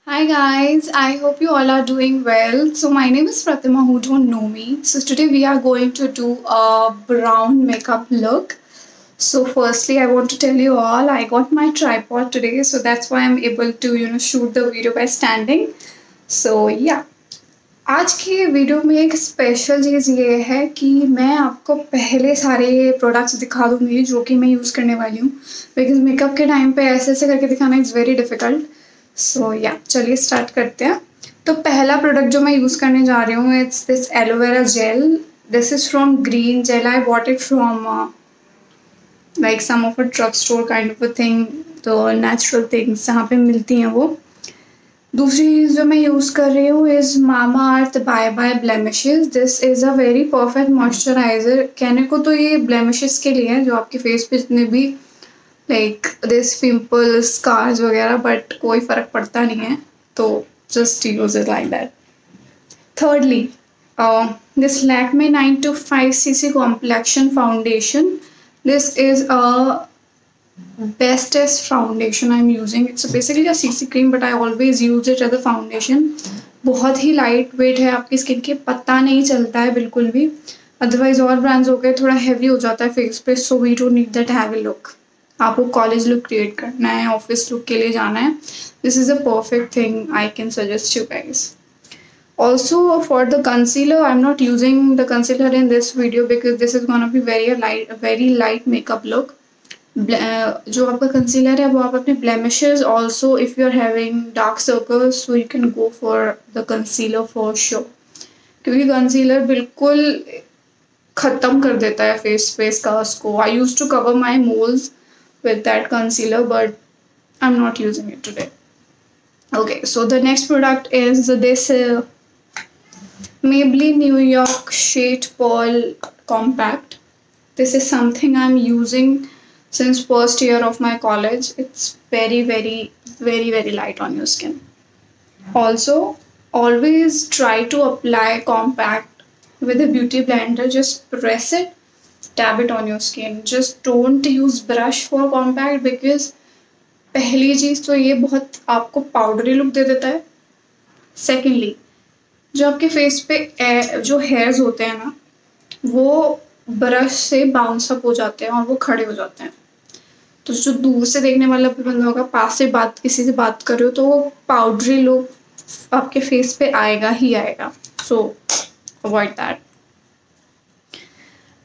Hi guys, I hope you all are doing well. So my name is Pratima who don't know me. So today we are going to do a brown makeup look. So firstly I want to tell you all I got my tripod today, so that's why I'm able to shoot the video by standing. So yeah, आज की video में एक special चीज़ ये है कि मैं आपको पहले सारे प्रोडक्ट्स दिखा दूंगी जो कि मैं यूज़ करने वाली हूँ, बिकॉज मेकअप के टाइम पे ऐसे ऐसे करके दिखाना इज़ वेरी डिफ़िकल्ट. सो या चलिए स्टार्ट करते हैं. तो पहला प्रोडक्ट जो मैं यूज़ करने जा रही हूँ it's this aloe vera gel. This is from green gel. I bought it from like some of a drug store kind of a thing, तो नेचुरल थिंग्स जहाँ पे मिलती हैं वो. दूसरी चीज़ जो मैं यूज़ कर रही हूँ is Mamaearth bye bye blemishes. This is a very perfect moisturiser. कहने को तो ये ब्लेमिशेस के लिए है, जो आपके फेस पे जितने भी लाइक दिस पिंपल्स स्कार्स वगैरह, बट कोई फ़र्क पड़ता नहीं है, तो just use it like that. Thirdly, this Lakme 925cc complexion foundation. This is a bestest foundation I'm using. It's basically a CC cream, but I always use it as a foundation. बहुत ही light weight है आपकी skin के, पता नहीं चलता है बिल्कुल भी. अदरवाइज और ब्रांड्स हो गए थोड़ा हैवी हो जाता है फेस पे, so we don't need that heavy look. आपको कॉलेज लुक क्रिएट करना है, ऑफिस लुक के लिए जाना है, this is a perfect thing I can suggest you guys. Also for the concealer, I'm not using the concealer in this video because this is gonna be very light makeup look. जो आपका concealer है वो आप अपने blemishes, also if you are having dark circles, so you can go for the concealer for sure, क्योंकि concealer बिल्कुल ख़त्म कर देता है फेस स्कार्स को. I used to cover my moles with that concealer, but I'm not using it today. Okay, so the next product is this Maybelline New York Shade Pearl Compact. This is something I'm using since first year of my college. It's very light on your skin. Also, always try to apply compact with a beauty blender. Just press it, dab it on your skin. Just don't use brush for compact because पहली चीज़ तो ये बहुत आपको powdery look दे देता है. Secondly, जो आपके face पे जो हेयर्स होते हैं ना, वो ब्रश से बाउंस अप हो जाते हैं और वो खड़े हो जाते हैं. तो जो दूर से देखने वाला भी बंदा होगा, पास से किसी से बात कर रहे हो, तो वो पाउडरी लुक आपके फेस पे आएगा ही आएगा. सो avoid that.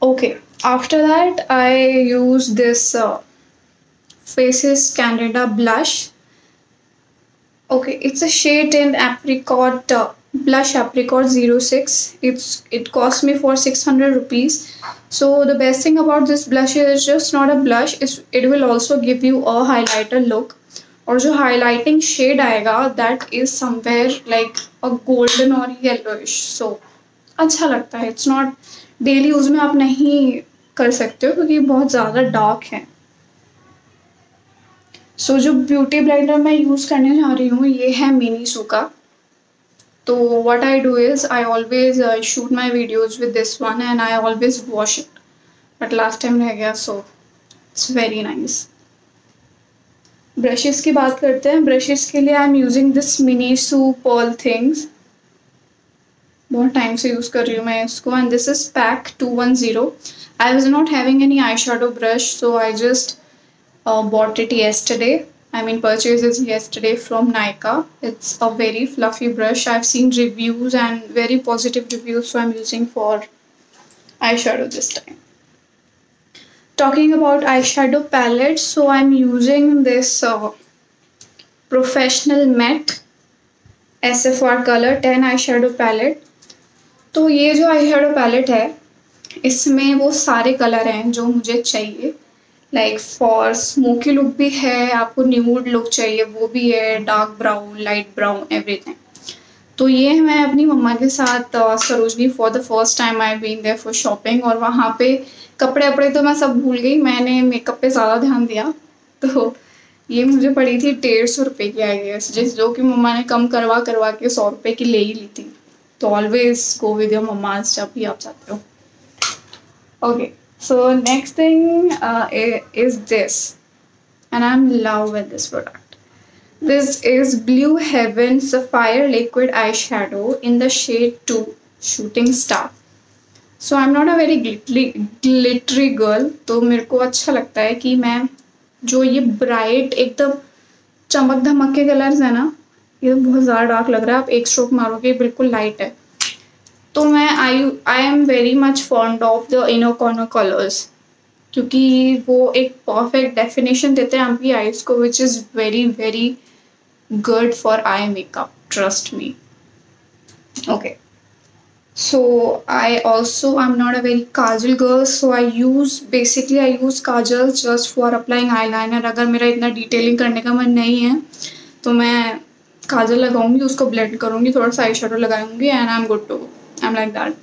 Okay, after that I use this Faces Candida blush. Okay, it's a shade in apricot blush apricot 06. It cost me for 600 rupees. So the best thing about this blush is just not a blush, it will also give you a highlighter look. और जो highlighting shade आएगा that is somewhere like a golden or yellowish. So अच्छा लगता है. It's not daily use में आप नहीं कर सकते हो क्योंकि बहुत ज़्यादा डार्क है. सो जो ब्यूटी ब्लेंडर मैं यूज़ करने जा रही हूँ ये है मिनीसू का. तो what I do is I always shoot my videos with this one and I always wash it, but last time रह गया, so it's very nice. Brushes की बात करते हैं. ब्रशेस के लिए I am using this Miniso pearl things. बहुत time से यूज़ कर रही हूँ मैं इसको, and this is pack 210. I was not having any eye shadow brush, so I just bought it yesterday. Purchased it yesterday from Nykaa. It's a very fluffy brush. I've seen reviews and very positive reviews, so I'm using for eyeshadow this time. Talking about eyeshadow palette, so I'm using this Professional Matte SFR Color 10 eyeshadow palette. तो ये जो eyeshadow palette है इसमें वो सारे colour हैं जो मुझे चाहिए. लाइक फॉर स्मोकी लुक भी है, आपको न्यूड लुक चाहिए वो भी है, dark brown, light brown, everything. तो ये मैं अपनी मम्मा के साथ Sarojini for the first time I been there for shopping, और वहाँ पे कपड़े तो मैं सब भूल गई, मैंने मेकअप पे ज़्यादा ध्यान दिया. तो ये मुझे पड़ी थी 150 रुपये की आई गेस, जो कि मम्मा ने कम करवा के 100 रुपये की ले ही ली थी. तो always go with your mamma's जब भी आप चाहते हो. Okay, so next thing is this, and I'm in love with this product. This is Blue Heaven Sapphire Liquid Eyeshadow in the shade 2 Shooting Star. So I'm not a very glittery girl, तो मेरे को अच्छा लगता है कि मैं जो ये ब्राइट एकदम चमक धमक के कलर्स है ना, ये बहुत ज़्यादा डार्क लग रहा है, आप एक स्ट्रोक मारोगे बिल्कुल लाइट है, तो मैं I am very much fond of the Eno corner colours, क्योंकि वो एक परफेक्ट डेफिनेशन देते हैं आपकी आईज को, which is very very good for eye makeup, trust me. Okay, so I'm not a very kajal girl, so I use kajal just for applying eyeliner. अगर मेरा इतना डिटेलिंग करने का मन नहीं है तो मैं काजल लगाऊंगी, उसको ब्लेंड करूंगी, थोड़ा सा आई शेडो लगाऊंगी and I am good to go. I am like that,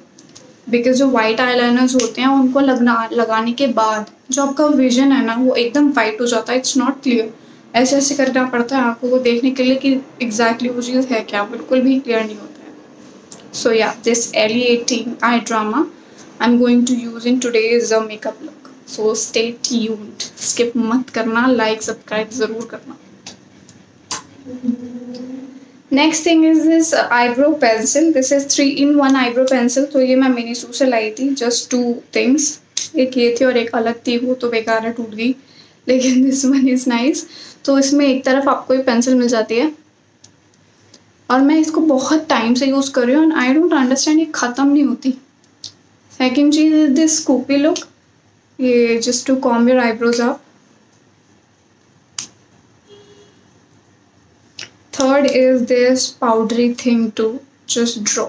because जो वाइट आईलाइनर्स होते हैं उनको लगाने के बाद जो आपका विजन है ना वो एकदम वाइट हो जाता है. इट्स नॉट क्लियर, ऐसे ऐसे करना पड़ता है आपको वो देखने के लिए कि एग्जैक्टली वो चीज़ है क्या, बिल्कुल भी क्लियर नहीं होता है. सो या this L18 eye drama I am going to use in today's makeup look. So stay tuned, skip मत करना, लाइक सब्सक्राइब ज़रूर करना. Next thing is this eyebrow pencil. This is 3-in-1 eyebrow pencil. तो ये मैं मिनीसू से लाई थी. जस्ट 2 थिंग्स, एक ये थी और एक अलग थी, वो तो बेकार है, टूट गई, लेकिन दिस वन इज़ नाइस. तो इसमें एक तरफ आपको ये पेंसिल मिल जाती है और मैं इसको बहुत टाइम से यूज़ कर रही हूँ एंड आई डोंट अंडरस्टैंड, ये ख़त्म नहीं होती. सेकेंड चीज़ इज दिस स्कूपी लुक, ये just to comb your eyebrows up. Third is this powdery thing to just draw,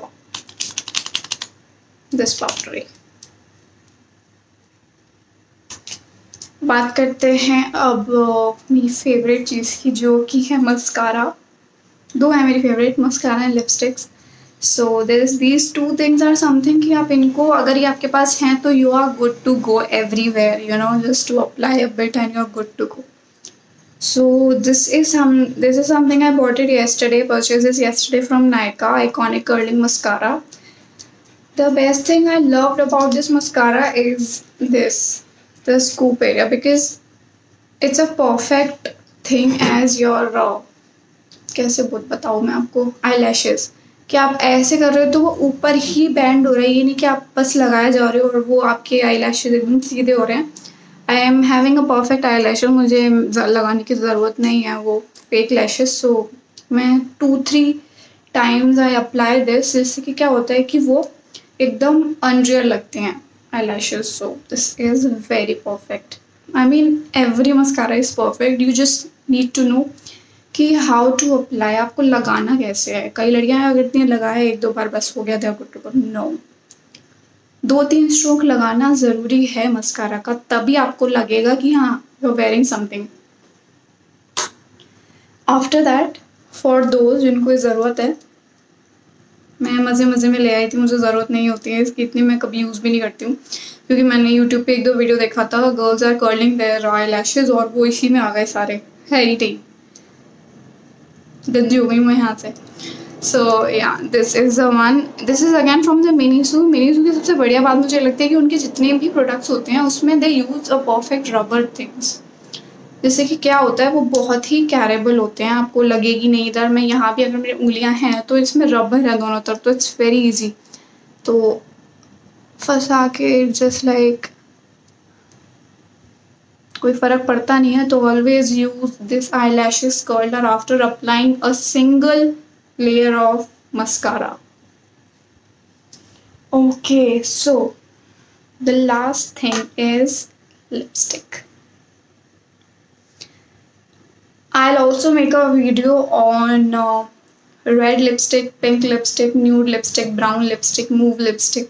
this powdery. बात करते हैं अब मेरी फेवरेट चीज़ की, जो कि है मस्कारा. 2 है मेरी favourite, mascara and lipsticks. So these 2 things are something कि आप इनको अगर ये आपके पास हैं तो you are good to go everywhere, you know, just to apply a bit and you are good to go. So this is something I bought it yesterday, purchased this yesterday from Nykaa, iconic curling mascara. The best thing I loved about this mascara is the scoop area, because it's a perfect thing as your कैसे बताऊँ मैं आपको, eyelashes. कि आप ऐसे कर रहे हो तो वो ऊपर ही बैंड हो रहा है, ये नहीं कि आप बस लगाए जा रहे हो और वो आपके eyelashes एकदम सीधे हो रहे हैं. I am having a perfect eyelashes, मुझे लगाने की ज़रूरत नहीं है वो फेक lashes. सो मैं 2-3 टाइम्स आई अप्लाई दिस, जिससे कि क्या होता है कि वो एकदम अनरियल लगते हैं eyelashes. So this is very perfect. I mean every mascara is perfect. You just need to know कि how to apply, आपको लगाना कैसे है. कई लड़कियां अगर इतनी लगाए 1-2 बार बस हो गया था good to go. No, 2-3 stroke लगाना ज़रूरी है मस्कारा का, तभी आपको लगेगा कि हाँ you are wearing something. After that for those जिनको ज़रूरत है, मैं मज़े में ले आई थी, मुझे ज़रूरत नहीं होती है इसकी इतनी, मैं कभी यूज़ भी नहीं करती हूँ, क्योंकि मैंने यूट्यूब पे 1-2 वीडियो देखा था, girls are curling their eyelashes, और वो इसी में आ गए सारे, है ही नहीं, गंदी हो गई मैं यहाँ से. सो या this is the one. This is again from the Miniso. Miniso की सबसे बढ़िया बात मुझे लगती है कि उनके जितने भी प्रोडक्ट्स होते हैं उसमें they use a perfect rubber things, जैसे कि क्या होता है वो बहुत ही कैरेबल होते हैं, आपको लगेगी नहीं. इधर मैं यहाँ भी अगर मेरी उंगलियाँ हैं तो इसमें रबर है दोनों तरफ, तो इट्स वेरी इजी. तो फंसा के जस्ट लाइक कोई फ़र्क पड़ता नहीं है. तो always use this eyelashes curler after applying a single layer of mascara. Okay, so the last thing is lipstick. I'll also make a video on red lipstick, pink lipstick, nude lipstick, brown lipstick, mauve lipstick,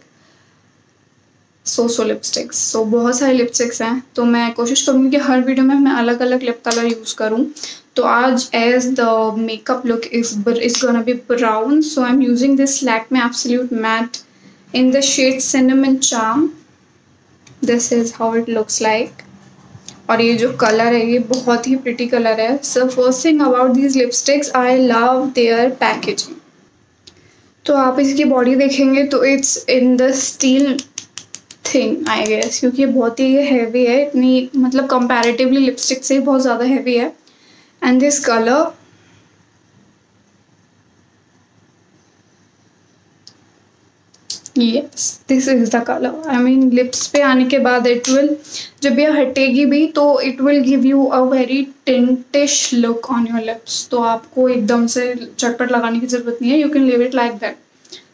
so lipsticks. So बहुत सारे lipsticks हैं, तो मैं कोशिश करूँगी कि हर video में मैं अलग अलग लिप कलर यूज़ करूँ. तो आज as the makeup look is gonna be brown, so I am using this Lakme Absolute Matte in the shade Cinnamon Charm. This is how it looks like. और ये जो कलर है ये बहुत ही pretty colour है. So first thing about these lipsticks, I love their packaging. तो आप इसकी बॉडी देखेंगे तो it's in the steel thing I guess, क्योंकि ये बहुत ही हैवी है, इतनी मतलब कंपैरेटिवली लिपस्टिक से बहुत ज़्यादा हैवी है. And this colour yes, this is the colour. I mean lips पे आने के बाद इट विल, जब ये हटेगी भी तो it will give you a very tintish look on your lips. तो आपको एकदम से चटपट लगाने की जरूरत नहीं है, you can live it like that.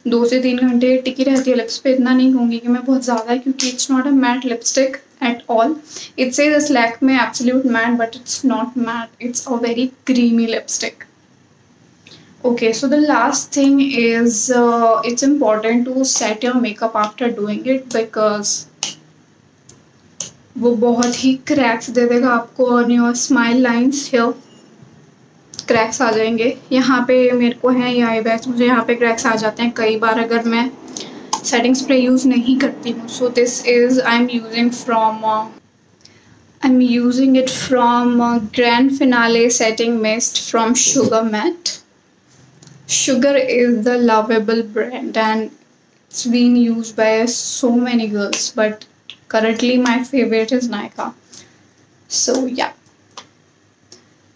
2 से 3 घंटे टिकी रहती है लिप्स पे। इतना नहीं कहूँगी कि मैं बहुत ज़्यादा है, क्योंकि it's not a matte lipstick at all. It says Lakme absolute matte, but it's not matte, it's a very creamy lipstick. Okay, so the last thing is it's important to set your makeup after doing it, because वो बहुत ही cracks दे देगा आपको on your smile lines. Here cracks आ जाएंगे, यहाँ पे मेरे को है ये आई बैग्स, मुझे यहाँ पे क्रैक्स आ जाते हैं कई बार अगर मैं सेटिंग स्प्रे यूज़ नहीं करती हूँ। So this is I am using it from grand finale setting mist from Sugar matte. Sugar is the lovable brand and it's been used by so many girls, but currently my favorite is Nykaa. So yeah,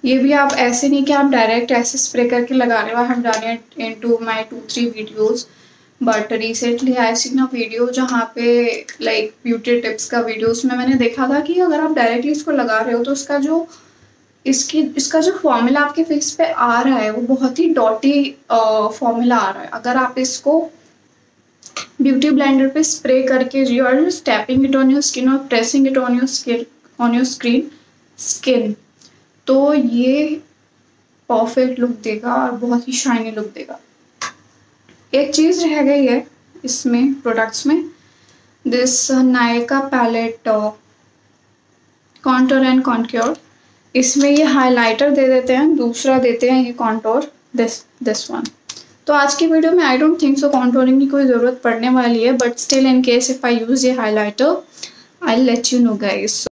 ये भी आप ऐसे नहीं कि आप direct ऐसे spray करके लगा रहे हो। I have done it into my 2-3 videos, but recently I seen a video जहाँ पे लाइक ब्यूटी टिप्स का वीडियो, उसमें मैंने देखा था कि अगर आप डायरेक्टली इसको लगा रहे हो तो इसका जो फॉर्मूला आपके फेस पे आ रहा है वो बहुत ही डॉटी फॉर्मूला आ रहा है। अगर आप इसको ब्यूटी ब्लेंडर पे स्प्रे करके you are just tapping it on your skin और pressing it on your skin, तो ये परफेक्ट लुक देगा और बहुत ही शाइनी लुक देगा। एक चीज़ रह गई है इसमें प्रोडक्ट्स में, this Nykaa palette contour and conquer. इसमें ये हाइलाइटर दे देते हैं, दूसरा देते हैं ये कॉन्टोर, दिस वन। तो आज की वीडियो में I don't think so contouring की कोई ज़रूरत पड़ने वाली है, but still in case if I use ये highlighter I let you know guys.